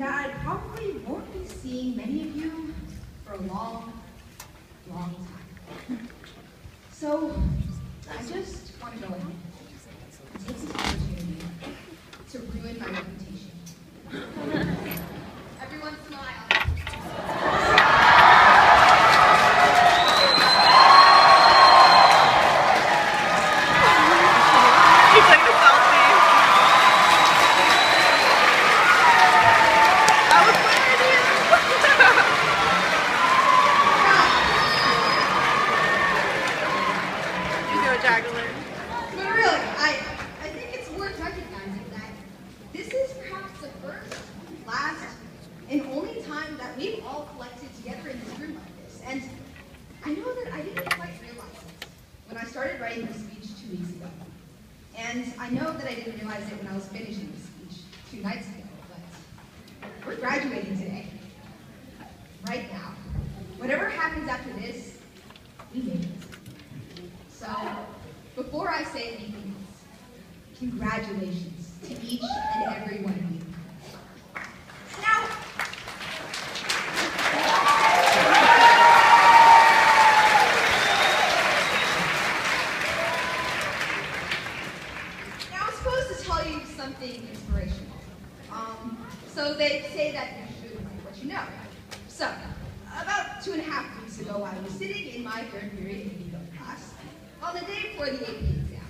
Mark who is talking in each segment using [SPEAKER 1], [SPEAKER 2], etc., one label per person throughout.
[SPEAKER 1] that I probably won't be seeing many of you for a long, long time. So I just want to go ahead and take this opportunity to ruin my reputation. Everyone smile.
[SPEAKER 2] Jacqueline.
[SPEAKER 1] But really, I think it's worth recognizing that this is perhaps the first, last, and only time that we've all collected together in this room like this. And I know that I didn't quite realize it when I started writing this speech 2 weeks ago. And I know that I didn't realize it when I was finishing this speech 2 nights ago, but we're graduating today. Right now. Whatever happens after this, we made it. So, before I say anything else, congratulations to each and every one of you. Now, I'm supposed to tell you something inspirational. So they say that you should write what you know. So, about 2.5 weeks ago, I was sitting in my 3rd period AP class on the day before the AP exam.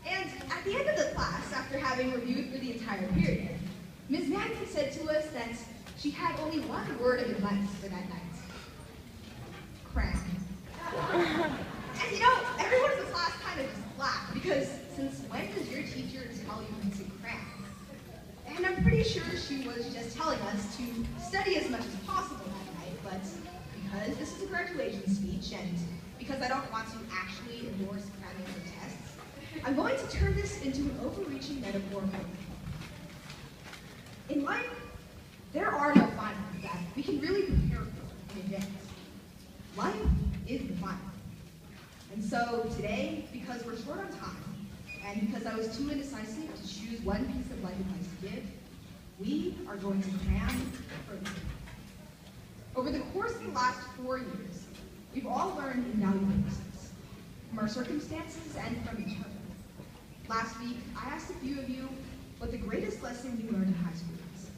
[SPEAKER 1] And at the end of the class, after having reviewed for the entire period, Ms. Manning said to us that she had only one word of advice for that night. Cram. And you know, everyone in the class kind of just laughed, because since when does your teacher tell you to cram? And I'm pretty sure she was just telling us to study as much as possible that night, but because this is a graduation speech, and because I don't want to actually endorse cramming for tests, I'm going to turn this into an overreaching metaphor. In life, there are no finals that we can really prepare for in advance. Life is the final. And so today, because we're short on time, and because I was too indecisive to choose one piece of life advice to give, we are going to cram for the Over the course of the last 4 years, we've all learned invaluable lessons from our circumstances and from each other. Last week, I asked a few of you what the greatest lesson you learned in high school is.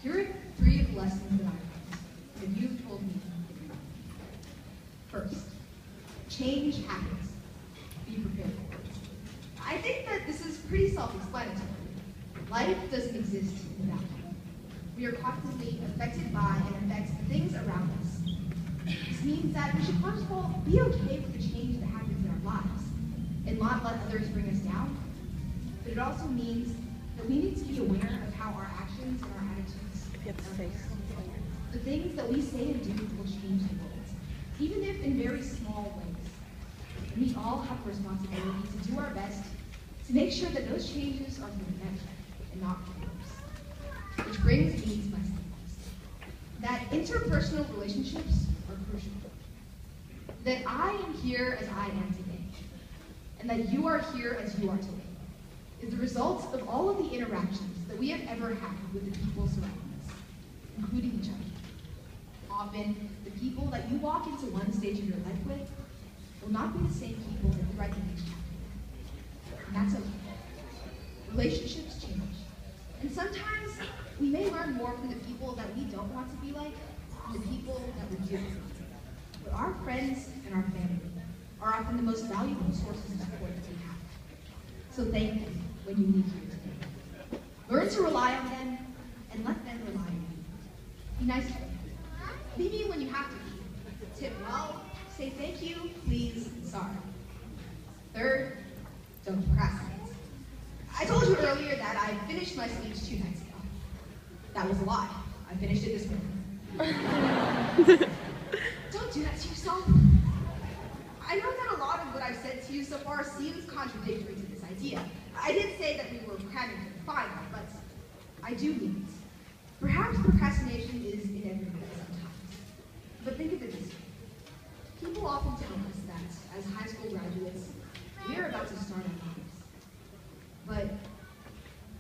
[SPEAKER 1] Here are 3 of the lessons that I learned, that you've told me. First, change happens. Be prepared for it. I think that this is pretty self-explanatory. Life doesn't exist in a vacuum. We are constantly affected by and affect the things around us. This means that we should first of all be okay with the change that happens in our lives and not let others bring us down. But it also means that we need to be aware of how our actions and our attitudes, the things that we say and do will change the world, even if in very small ways. And we all have the responsibility to do our best to make sure that those changes are for the better and not for the worse. Which brings me to my second lesson, that interpersonal relationships are crucial. That I am here as I am today, and that you are here as you are today, is the result of all of the interactions that we have ever had with the people surrounding us, including each other. Often, the people that you walk into one stage of your life with will not be the same people that you write the next chapter with. And that's okay. Relationships change. And sometimes we may learn more from the people that we don't want to be like than the people that we do. But our friends and our family are often the most valuable sources of support that we have. So thank them when you leave here today. Learn to rely on them and let them rely on you. Be nice to them. Be mean when you have to be. Tip well, say thank you, please, and sorry. Third, don't procrastinate. I told you earlier that I finished my speech 2 nights ago. That was a lie. I finished it this morning. Don't do that to yourself. I know that a lot of what I've said to you so far seems contradictory to this idea. I did say that we were cramming for the final, but I do mean it. Perhaps procrastination is inevitable sometimes. But think of it this way. People often tell us that as high school graduates, we are about to start our lives. But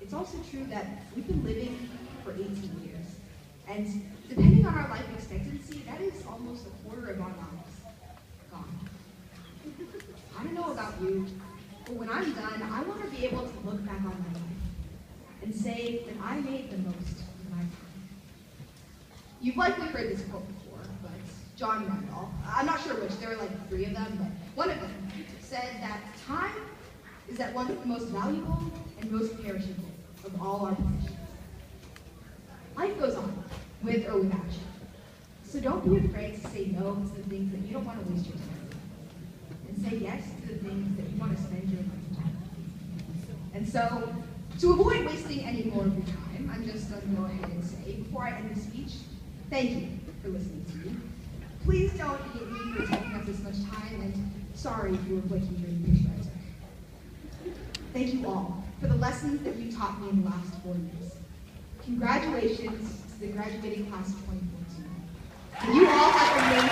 [SPEAKER 1] it's also true that we've been living for 18 years. And depending on our life expectancy, that is almost a quarter of our lives gone. I don't know about you, but when I'm done, I want to be able to look back on my life and say that I made the most of my time. You've likely heard this quote before, but John Randolph, I'm not sure which, there were like 3 of them, but one of them said that time is at once the most valuable and most perishable of all our possessions. Life goes on, with or without you. So don't be afraid to say no to the things that you don't want to waste your time on, and say yes to the things that you want to spend your life on. And so, to avoid wasting any more of your time, I'm just going to go ahead and say, before I end the speech, thank you for listening to me. Please don't hate me for taking up this much time, and sorry if you were blinking during the picture I took. Thank you all for the lessons that you taught me in the last 4 years. Congratulations to the graduating class of 2014. And you all have amazing